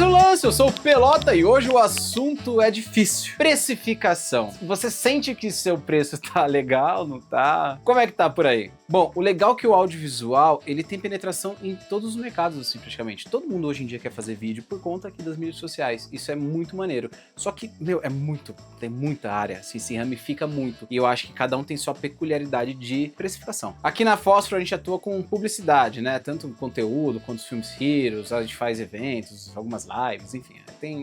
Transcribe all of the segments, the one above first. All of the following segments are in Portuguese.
mais um lance, eu sou o Pelota e hoje o assunto é difícil. Precificação. Você sente que seu preço tá legal, não tá? Como é que tá por aí? Bom, o legal é que o audiovisual, ele tem penetração em todos os mercados, assim, praticamente. Todo mundo hoje em dia quer fazer vídeo por conta aqui das mídias sociais. Isso é muito maneiro. Só que, tem muita área, assim, se ramifica muito. E eu acho que cada um tem sua peculiaridade de precificação. Aqui na Fósforo a gente atua com publicidade, né? Tanto conteúdo quanto os filmes Heroes, a gente faz eventos, algumas lives, enfim,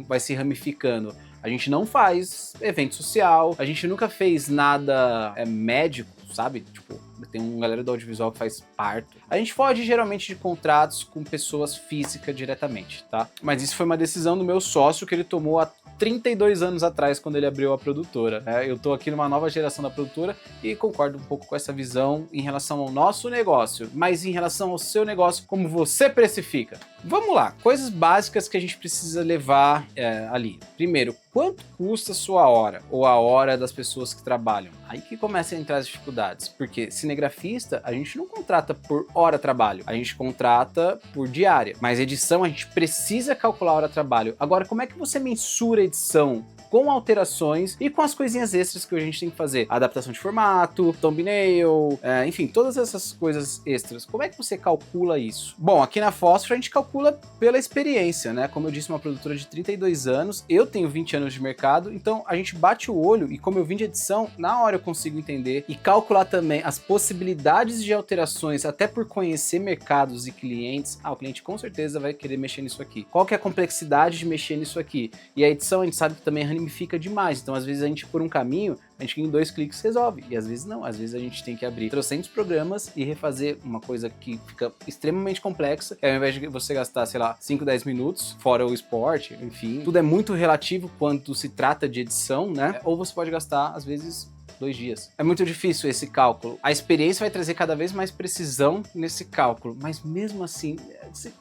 vai se ramificando. A gente não faz evento social, a gente nunca fez nada médico, sabe? Tipo, tem uma galera do audiovisual que faz parto. A gente foge geralmente de contratos com pessoas físicas diretamente, tá? Mas isso foi uma decisão do meu sócio que ele tomou há 32 anos atrás, quando ele abriu a produtora, né? Eu tô aqui numa nova geração da produtora e concordo um pouco com essa visão em relação ao nosso negócio, mas em relação ao seu negócio, como você precifica. Vamos lá, coisas básicas que a gente precisa levar ali. Primeiro, quanto custa a sua hora ou a hora das pessoas que trabalham? Aí que começam a entrar as dificuldades, porque cinegrafista a gente não contrata por hora trabalho, a gente contrata por diária, mas edição a gente precisa calcular a hora trabalho. Agora, como é que você mensura a edição? Com alterações e com as coisinhas extras que a gente tem que fazer. Adaptação de formato, thumbnail, enfim, todas essas coisas extras. Como é que você calcula isso? Bom, aqui na Fósforo a gente calcula pela experiência, né? Como eu disse, uma produtora de 32 anos, eu tenho 20 anos de mercado, então a gente bate o olho e como eu vim de edição, na hora eu consigo entender e calcular também as possibilidades de alterações, até por conhecer mercados e clientes. O cliente com certeza vai querer mexer nisso aqui. Qual que é a complexidade de mexer nisso aqui? E a edição a gente sabe que também ramifica demais, então às vezes a gente por um caminho, a gente em 2 cliques resolve, e às vezes não, às vezes a gente tem que abrir 300 programas e refazer uma coisa que fica extremamente complexa, e ao invés de você gastar, sei lá, 5, 10 minutos, fora o esporte, enfim, tudo é muito relativo quando se trata de edição, né? Ou você pode gastar, às vezes, 2 dias. É muito difícil esse cálculo. A experiência vai trazer cada vez mais precisão nesse cálculo, mas mesmo assim,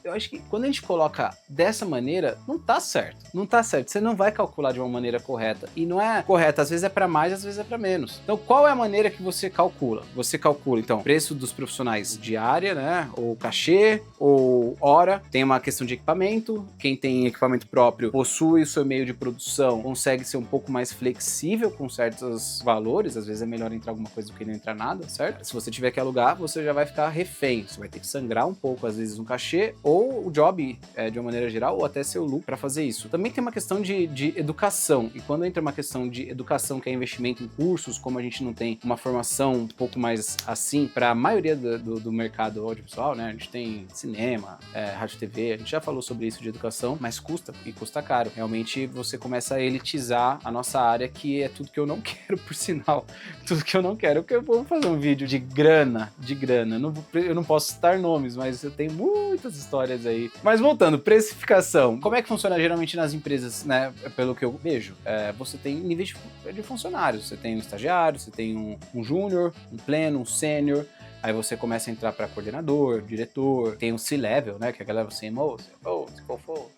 eu acho que quando a gente coloca dessa maneira, não tá certo. Não tá certo. Você não vai calcular de uma maneira correta. E não é correta, às vezes é para mais, às vezes é para menos. Então, qual é a maneira que você calcula? Você calcula, então, preço dos profissionais diária, né? Ou cachê, ou hora. Tem uma questão de equipamento. Quem tem equipamento próprio possui o seu meio de produção, consegue ser um pouco mais flexível com certos valores. Às vezes é melhor entrar alguma coisa do que não entrar nada, certo? Se você tiver que alugar, você já vai ficar refém. Você vai ter que sangrar um pouco, às vezes, um cachê, ou o job, de uma maneira geral, ou até seu lucro para fazer isso. Também tem uma questão de educação. E quando entra uma questão de educação, que é investimento em cursos, como a gente não tem uma formação um pouco mais assim, para a maioria do mercado audiovisual, né? A gente tem cinema, rádio, TV, a gente já falou sobre isso de educação, mas custa, e custa caro. Realmente, você começa a elitizar a nossa área, que é tudo que eu não quero, por sinal. Tudo que eu não quero, porque eu vou fazer um vídeo de grana. Eu não posso citar nomes, mas eu tenho muitas histórias aí. Mas voltando, precificação. Como é que funciona geralmente nas empresas, né? Pelo que eu vejo, você tem níveis de funcionários. Você tem um estagiário, você tem um júnior, um pleno, um sênior. Aí você começa a entrar para coordenador, diretor, tem um C-level, né? Que a galera CMO, CFO.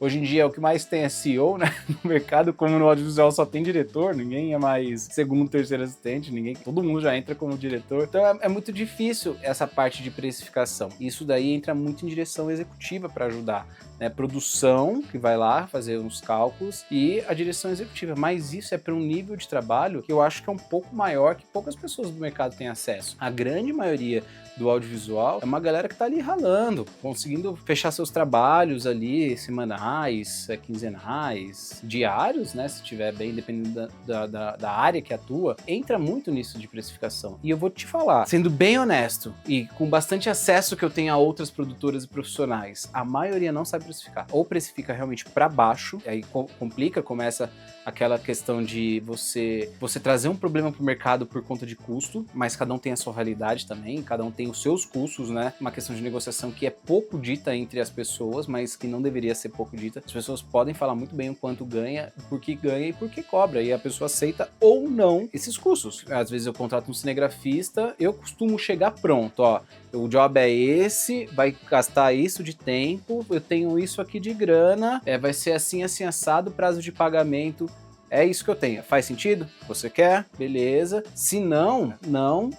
Hoje em dia o que mais tem é CEO, né? No mercado, como no audiovisual só tem diretor, ninguém é mais segundo, terceiro assistente, todo mundo já entra como diretor. Então é muito difícil essa parte de precificação. Isso daí entra muito em direção executiva para ajudar, né? Produção, que vai lá fazer uns cálculos, e a direção executiva. Mas isso é para um nível de trabalho que eu acho que é um pouco maior, que poucas pessoas do mercado têm acesso. A grande maioria do audiovisual é uma galera que tá ali ralando, conseguindo fechar seus trabalhos ali, semanais, quinzenais, diários, né, se tiver bem, dependendo da área que atua, entra muito nisso de precificação. E eu vou te falar, sendo bem honesto e com bastante acesso que eu tenho a outras produtoras e profissionais, a maioria não sabe precificar, ou precifica realmente para baixo, aí complica, começa aquela questão de você trazer um problema pro mercado por conta de custo, mas cada um tem a sua realidade também, cada um tem os seus custos, né? Uma questão de negociação que é pouco dita entre as pessoas, mas que não deveria ser pouco dita. As pessoas podem falar muito bem o quanto ganha e por que cobra, e a pessoa aceita ou não esses custos. Às vezes eu contrato um cinegrafista, eu costumo chegar pronto, ó, o job é esse, vai gastar isso de tempo, eu tenho isso aqui de grana, vai ser assim, assim, assado, prazo de pagamento É isso que eu tenho. Faz sentido? Você quer? Beleza. Se não,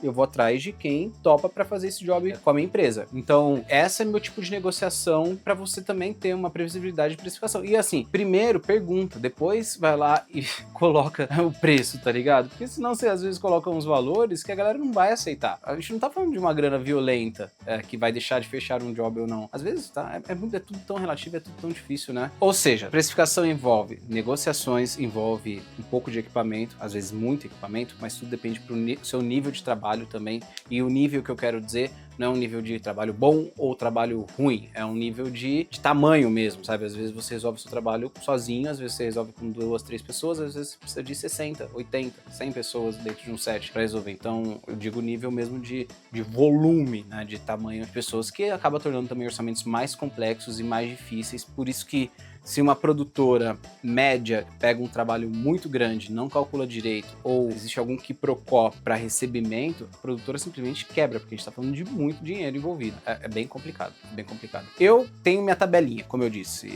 eu vou atrás de quem topa para fazer esse job com a minha empresa. Então, esse é meu tipo de negociação para você também ter uma previsibilidade de precificação. E assim, primeiro pergunta, depois vai lá e coloca o preço, tá ligado? Porque senão você às vezes coloca uns valores que a galera não vai aceitar. A gente não tá falando de uma grana violenta que vai deixar de fechar um job ou não. Às vezes tá, é tudo tão relativo, é tudo tão difícil, né? Ou seja, precificação envolve negociações, envolve um pouco de equipamento, às vezes muito equipamento, mas tudo depende do seu nível de trabalho também. E o nível que eu quero dizer não é um nível de trabalho bom ou trabalho ruim, é um nível de tamanho mesmo, sabe? Às vezes você resolve o seu trabalho sozinho, às vezes você resolve com 2, 3 pessoas, às vezes você precisa de 60, 80, 100 pessoas dentro de um set para resolver. Então, eu digo nível mesmo de volume, né? De tamanho de pessoas, que acaba tornando também orçamentos mais complexos e mais difíceis. Por isso que se uma produtora média pega um trabalho muito grande, não calcula direito, ou existe algum quiprocó para recebimento, a produtora simplesmente quebra, porque a gente está falando de muito dinheiro envolvido. É bem complicado, bem complicado. Eu tenho minha tabelinha, como eu disse.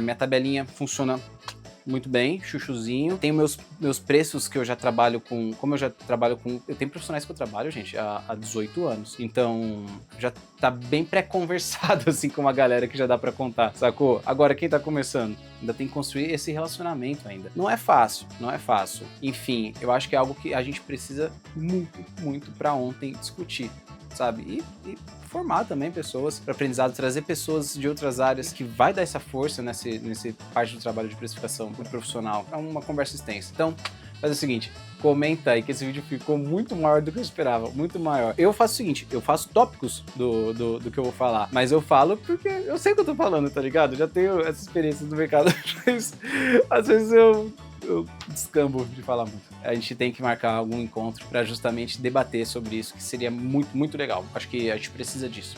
Minha tabelinha funciona muito bem, chuchuzinho. Tenho meus preços que eu já trabalho com... Como eu já trabalho com... Eu tenho profissionais que eu trabalho, gente, há 18 anos. Então, já tá bem pré-conversado, assim, com uma galera que já dá pra contar, sacou? Agora, quem tá começando, ainda tem que construir esse relacionamento ainda. Não é fácil, não é fácil. Enfim, eu acho que é algo que a gente precisa muito, muito pra ontem discutir, sabe? E formar também pessoas para aprendizado, trazer pessoas de outras áreas que vai dar essa força nesse parte do trabalho de precificação pro profissional. É uma conversa extensa. Então, faz o seguinte, comenta aí que esse vídeo ficou muito maior do que eu esperava, muito maior. Eu faço o seguinte, eu faço tópicos do que eu vou falar, mas eu falo porque eu sei o que eu tô falando, tá ligado? Eu já tenho essa experiência do mercado, mas às vezes eu descambo de falar muito. A gente tem que marcar algum encontro para justamente debater sobre isso, que seria muito, muito legal. Acho que a gente precisa disso.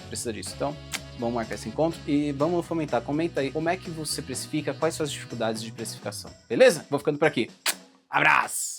Então, vamos marcar esse encontro e vamos fomentar. Comenta aí como é que você precifica, quais são as dificuldades de precificação. Beleza? Vou ficando por aqui. Abraço!